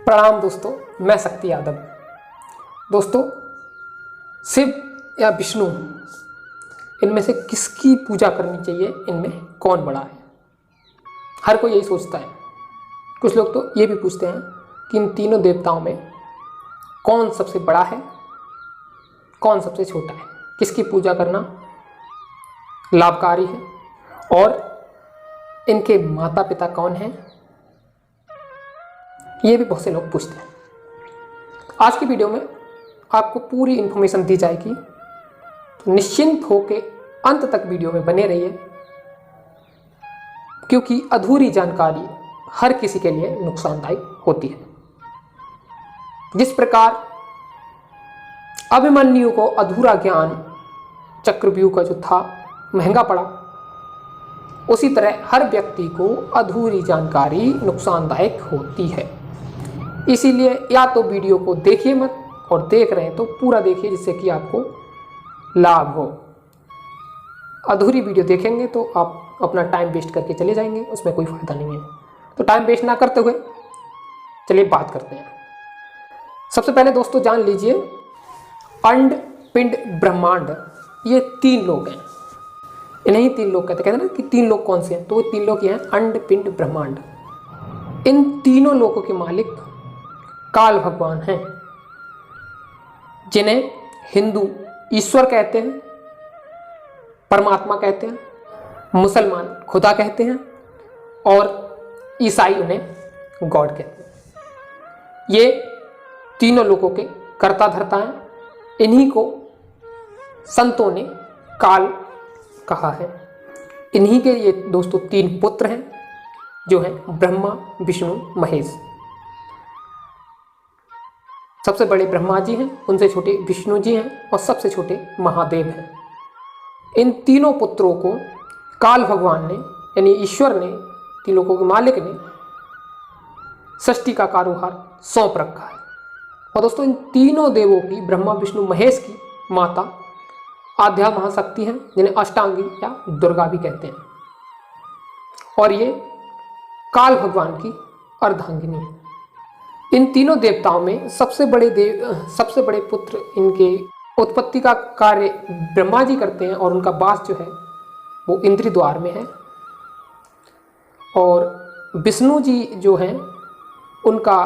प्रणाम दोस्तों, मैं शक्ति यादव। दोस्तों, शिव या विष्णु, इनमें से किसकी पूजा करनी चाहिए, इनमें कौन बड़ा है? हर कोई यही सोचता है। कुछ लोग तो ये भी पूछते हैं कि इन तीनों देवताओं में कौन सबसे बड़ा है, कौन सबसे छोटा है, किसकी पूजा करना लाभकारी है और इनके माता पिता कौन हैं, ये भी बहुत से लोग पूछते हैं। आज की वीडियो में आपको पूरी इन्फॉर्मेशन दी जाएगी, तो निश्चिंत होकर अंत तक वीडियो में बने रहिए, क्योंकि अधूरी जानकारी हर किसी के लिए नुकसानदायक होती है। जिस प्रकार अभिमन्यु को अधूरा ज्ञान चक्रव्यूह का जो था महंगा पड़ा, उसी तरह हर व्यक्ति को अधूरी जानकारी नुकसानदायक होती है। इसीलिए या तो वीडियो को देखिए मत, और देख रहे हैं तो पूरा देखिए, जिससे कि आपको लाभ हो। अधूरी वीडियो देखेंगे तो आप अपना टाइम वेस्ट करके चले जाएंगे, उसमें कोई फायदा नहीं है। तो टाइम वेस्ट ना करते हुए चलिए बात करते हैं। सबसे पहले दोस्तों जान लीजिए, अंड पिंड ब्रह्मांड, ये तीन लोग हैं। इन्हीं तीन लोग कहते हैं ना कि तीन लोग कौन से हैं, तो वो तीन लोग ये हैं, अंड पिंड ब्रह्मांड। इन तीनों लोगों के मालिक काल भगवान हैं, जिन्हें हिंदू ईश्वर कहते हैं, परमात्मा कहते हैं, मुसलमान खुदा कहते हैं और ईसाई उन्हें गॉड कहते हैं। ये तीनों लोगों के कर्ता धर्ता हैं। इन्हीं को संतों ने काल कहा है। इन्हीं के ये दोस्तों तीन पुत्र हैं, जो हैं ब्रह्मा, विष्णु, महेश। सबसे बड़े ब्रह्मा जी हैं, उनसे छोटे विष्णु जी हैं और सबसे छोटे महादेव हैं। इन तीनों पुत्रों को काल भगवान ने, यानी ईश्वर ने, तीन लोगों के मालिक ने सृष्टि का कारोबार सौंप रखा है। और दोस्तों, इन तीनों देवों की, ब्रह्मा विष्णु महेश की माता आद्या महाशक्ति हैं, जिन्हें अष्टांगी या दुर्गा भी कहते हैं, और ये काल भगवान की अर्धांगिनी है। इन तीनों देवताओं में सबसे बड़े पुत्र, इनके उत्पत्ति का कार्य ब्रह्मा जी करते हैं, और उनका वास जो है वो इंद्र द्वार में है। और विष्णु जी जो हैं, उनका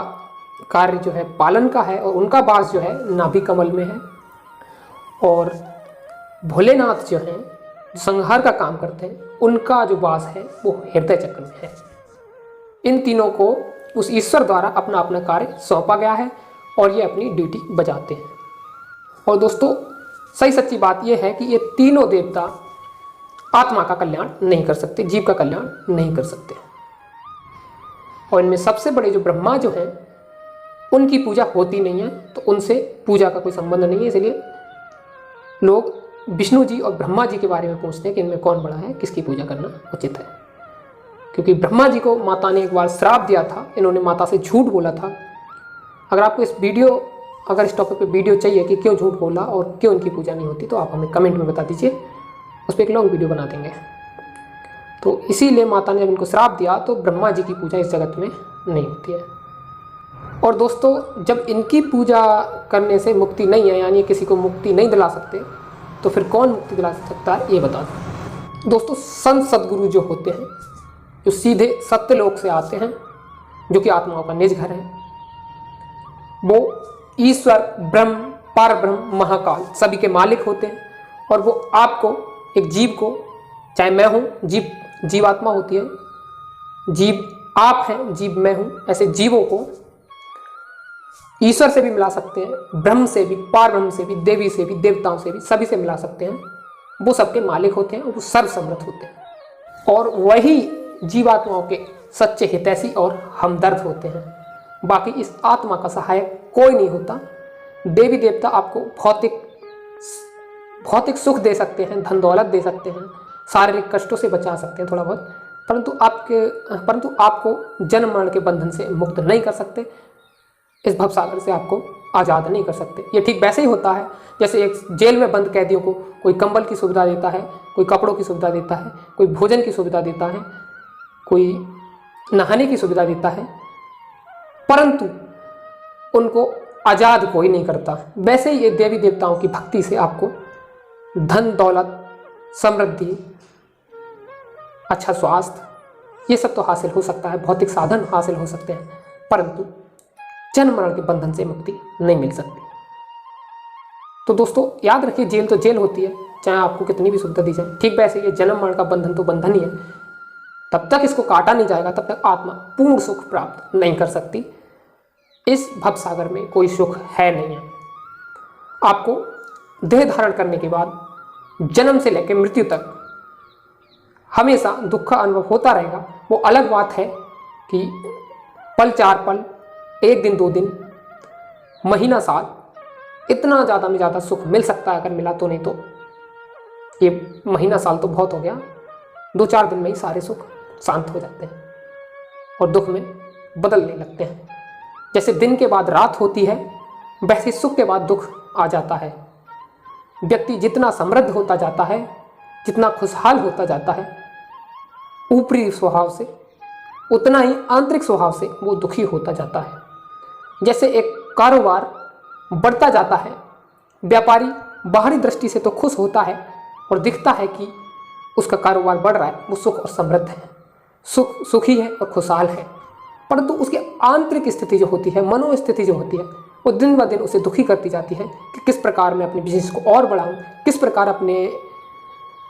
कार्य जो है पालन का है, और उनका वास जो है नाभि कमल में है। और भोलेनाथ जो हैं, संहार का काम करते हैं, उनका जो वास है वो हृदय चक्र में है। इन तीनों को उस ईश्वर द्वारा अपना अपना कार्य सौंपा गया है, और ये अपनी ड्यूटी बजाते हैं। और दोस्तों, सही सच्ची बात यह है कि ये तीनों देवता आत्मा का कल्याण नहीं कर सकते, जीव का कल्याण नहीं कर सकते। और इनमें सबसे बड़े जो ब्रह्मा जो हैं, उनकी पूजा होती नहीं है, तो उनसे पूजा का कोई संबंध नहीं है। इसलिए लोग विष्णु जी और ब्रह्मा जी के बारे में पूछते हैं कि इनमें कौन बड़ा है, किसकी पूजा करना उचित है। क्योंकि ब्रह्मा जी को माता ने एक बार श्राप दिया था, इन्होंने माता से झूठ बोला था। अगर आपको इस टॉपिक पे वीडियो चाहिए कि क्यों झूठ बोला और क्यों इनकी पूजा नहीं होती, तो आप हमें कमेंट में बता दीजिए, उस पर एक लॉन्ग वीडियो बना देंगे। तो इसीलिए माता ने जब इनको श्राप दिया, तो ब्रह्मा जी की पूजा इस जगत में नहीं होती है। और दोस्तों, जब इनकी पूजा करने से मुक्ति नहीं है, यानी किसी को मुक्ति नहीं दिला सकते, तो फिर कौन मुक्ति दिला सकता है, ये बता दें। दोस्तों, संत सद्गुरु जो होते हैं, जो सीधे सत्यलोक से आते हैं, जो कि आत्माओं का निज घर है, वो ईश्वर, ब्रह्म, पार ब्रह्म, महाकाल सभी के मालिक होते हैं। और वो आपको, एक जीव को, चाहे मैं हूँ, जीवात्मा होती है, जीव आप हैं, जीव मैं हूँ, ऐसे जीवों को ईश्वर से भी मिला सकते हैं, ब्रह्म से भी, पार ब्रह्म से भी, देवी से भी, देवताओं से भी, सभी से मिला सकते हैं। वो सबके मालिक होते हैं, वो सर्वसमर्थ होते हैं, और वही जीवात्माओं के सच्चे हितैषी और हमदर्द होते हैं। बाकी इस आत्मा का सहायक कोई नहीं होता। देवी देवता आपको भौतिक सुख दे सकते हैं, धन दौलत दे सकते हैं, शारीरिक कष्टों से बचा सकते हैं थोड़ा बहुत, परंतु आपको जन्म मरण के बंधन से मुक्त नहीं कर सकते, इस भवसागर से आपको आज़ाद नहीं कर सकते। ये ठीक वैसे ही होता है जैसे एक जेल में बंद कैदियों को कोई कंबल की सुविधा देता है, कोई कपड़ों की सुविधा देता है, कोई भोजन की सुविधा देता है, कोई नहाने की सुविधा देता है, परंतु उनको आज़ाद कोई नहीं करता। वैसे ही ये देवी देवताओं की भक्ति से आपको धन दौलत, समृद्धि, अच्छा स्वास्थ्य, ये सब तो हासिल हो सकता है, भौतिक साधन हासिल हो सकते हैं, परंतु जन्म मरण के बंधन से मुक्ति नहीं मिल सकती। तो दोस्तों याद रखिए, जेल तो जेल होती है, चाहे आपको कितनी भी सुविधा दी जाए। ठीक वैसे ये जन्म मरण का बंधन तो बंधन ही है। तब तक इसको काटा नहीं जाएगा, तब तक आत्मा पूर्ण सुख प्राप्त नहीं कर सकती। इस भवसागर में कोई सुख है नहीं है। आपको देह धारण करने के बाद जन्म से लेकर मृत्यु तक हमेशा दुख का अनुभव होता रहेगा। वो अलग बात है कि पल चार पल, एक दिन दो दिन, महीना साल, इतना ज़्यादा में ज़्यादा सुख मिल सकता है। अगर मिला तो, नहीं तो ये महीना साल तो बहुत हो गया, 2-4 दिन में ही सारे सुख शांत हो जाते हैं और दुख में बदलने लगते हैं। जैसे दिन के बाद रात होती है, वैसे सुख के बाद दुख आ जाता है। व्यक्ति जितना समृद्ध होता जाता है, जितना खुशहाल होता जाता है ऊपरी स्वभाव से, उतना ही आंतरिक स्वभाव से वो दुखी होता जाता है। जैसे एक कारोबार बढ़ता जाता है, व्यापारी बाहरी दृष्टि से तो खुश होता है और दिखता है कि उसका कारोबार बढ़ रहा है, वो सुख और समृद्ध है, सुखी है और खुशहाल है, परंतु उसकी आंतरिक स्थिति जो होती है, मनोस्थिति जो होती है, वो दिन ब दिन उसे दुखी करती जाती है कि किस प्रकार मैं अपने बिजनेस को और बढ़ाऊं, किस प्रकार अपने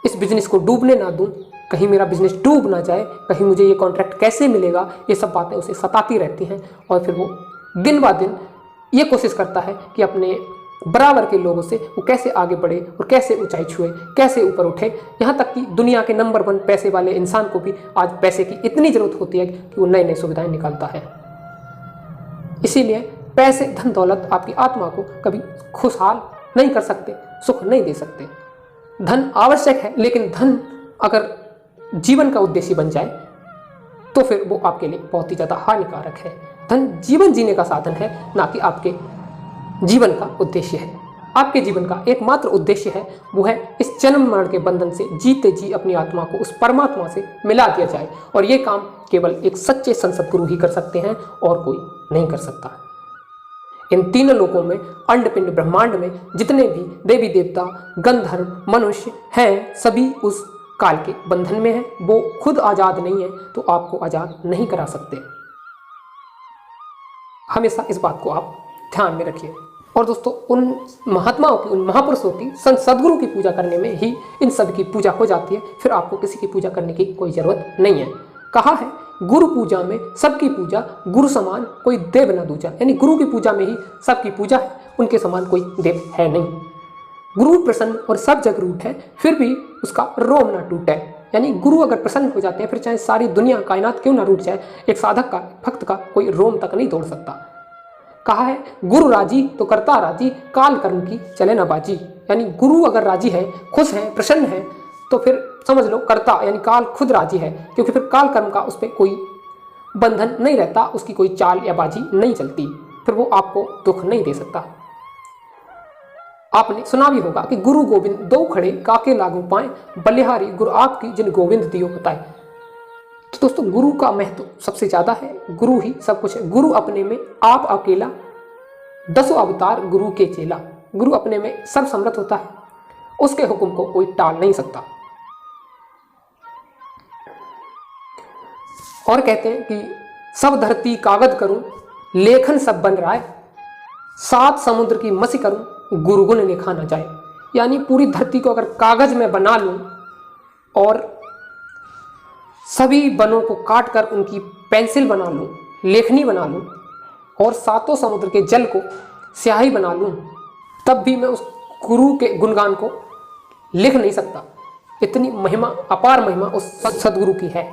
इस बिजनेस को डूबने ना दूं, कहीं मेरा बिजनेस डूब ना जाए, कहीं मुझे ये कॉन्ट्रैक्ट कैसे मिलेगा, ये सब बातें उसे सताती रहती हैं। और फिर वो दिन ब दिन ये कोशिश करता है कि अपने बराबर के लोगों से वो कैसे आगे बढ़े और कैसे ऊंचाई छुए, कैसे ऊपर उठे। यहाँ तक कि दुनिया के नंबर 1 पैसे वाले इंसान को भी आज पैसे की इतनी ज़रूरत होती है कि वो नई नई सुविधाएं निकालता है। इसीलिए पैसे, धन दौलत आपकी आत्मा को कभी खुशहाल नहीं कर सकते, सुख नहीं दे सकते। धन आवश्यक है, लेकिन धन अगर जीवन का उद्देश्य बन जाए तो फिर वो आपके लिए बहुत ही ज़्यादा हानिकारक है। धन जीवन जीने का साधन है, ना कि आपके जीवन का उद्देश्य है। आपके जीवन का एकमात्र उद्देश्य है, वो है इस जन्म मरण के बंधन से जीते जी अपनी आत्मा को उस परमात्मा से मिला दिया जाए। और ये काम केवल एक सच्चे संत गुरु ही कर सकते हैं और कोई नहीं कर सकता। इन तीनों लोकों में, अंडपिंड ब्रह्मांड में जितने भी देवी देवता, गंधर्व, मनुष्य हैं, सभी उस काल के बंधन में है। वो खुद आज़ाद नहीं है तो आपको आज़ाद नहीं करा सकते। हमेशा इस बात को आप ध्यान में रखिए। और दोस्तों, उन महात्माओं की, उन महापुरुषों की, संत सदगुरु की पूजा करने में ही इन सब की पूजा हो जाती है। फिर आपको किसी की पूजा करने की कोई ज़रूरत नहीं है। कहा है, गुरु पूजा में सबकी पूजा, गुरु समान कोई देव न दूजा। यानी गुरु की पूजा में ही सबकी पूजा है, उनके समान कोई देव है नहीं। गुरु प्रसन्न और सब जग रूठ है, फिर भी उसका रोम ना टूटे। यानी गुरु अगर प्रसन्न हो जाते हैं, फिर चाहे सारी दुनिया कायनात क्यों ना रूठ जाए, एक साधक का, भक्त का कोई रोम तक नहीं तोड़ सकता। कहा है, गुरु राजी तो करता राजी, काल कर्म की चले ना बाजी। यानी गुरु अगर राजी है, खुश है, प्रसन्न है, तो फिर समझ लो कर्ता यानी काल खुद राजी है, क्योंकि फिर काल कर्म का उस पर कोई बंधन नहीं रहता, उसकी कोई चाल या बाजी नहीं चलती, फिर वो आपको दुख नहीं दे सकता। आपने सुना भी होगा कि गुरु गोविंद दो खड़े काके लागू पाए, बलिहारी गुरु आपकी जिन गोविंद दियो बताए। तो दोस्तों, गुरु का महत्व सबसे ज्यादा है। गुरु ही सब कुछ है। गुरु अपने में आप अकेला, 10 अवतार गुरु के चेला। गुरु अपने में सब समर्थ होता है, उसके हुक्म को कोई टाल नहीं सकता। और कहते हैं कि सब धरती कागज करूं, लेखन सब बन रहा है, 7 समुद्र की मसी करूं, गुरु गुण लिखा ना जाए। यानी पूरी धरती को अगर कागज में बना लूं और सभी बनों को काट कर उनकी पेंसिल बना लूं, लेखनी बना लूं, और 7 समुद्र के जल को स्याही बना लूं, तब भी मैं उस गुरु के गुणगान को लिख नहीं सकता। इतनी महिमा, अपार महिमा उस सदगुरु की है।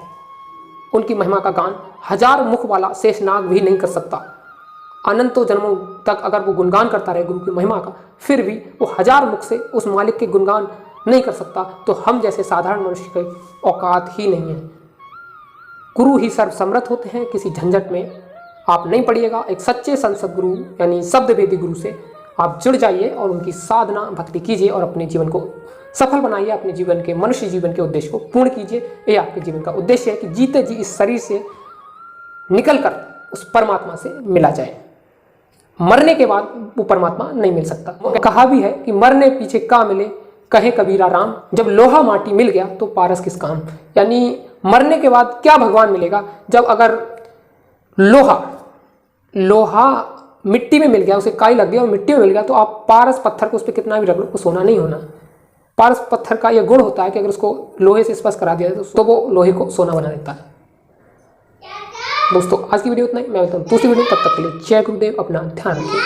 उनकी महिमा का गान 1000 मुख वाला शेषनाग भी नहीं कर सकता। अनंतों जन्मों तक अगर वो गुणगान करता रहे गुरु की महिमा का, फिर भी वो 1000 मुख से उस मालिक के गुणगान नहीं कर सकता। तो हम जैसे साधारण मनुष्य की औकात ही नहीं है। गुरु ही सर्वसमर्थ होते हैं, किसी झंझट में आप नहीं पड़िएगा। एक सच्चे संत सद्गुरु यानी शब्दवेदी गुरु से आप जुड़ जाइए और उनकी साधना भक्ति कीजिए और अपने जीवन को सफल बनाइए, अपने जीवन के, मनुष्य जीवन के उद्देश्य को पूर्ण कीजिए। ये आपके जीवन का उद्देश्य है कि जीते जी इस शरीर से निकलकर उस परमात्मा से मिला जाए। मरने के बाद वो परमात्मा नहीं मिल सकता। कहा भी है कि मरने पीछे का मिले कहे कबीरा राम, जब लोहा माटी मिल गया तो पारस किस काम। यानी मरने के बाद क्या भगवान मिलेगा, जब अगर लोहा मिट्टी में मिल गया, उसे काई लग गया और मिट्टी में मिल गया, तो आप पारस पत्थर को उस पर कितना भी रख लो वो सोना नहीं होना। पारस पत्थर का यह गुण होता है कि अगर उसको लोहे से स्पर्श करा दिया तो वो लोहे को सोना बना देता है। दोस्तों आज की वीडियो इतना ही, मैं मिलता हूँ दूसरी वीडियो, तब तक के लिए जय गुरुदेव, अपना ध्यान रखिए।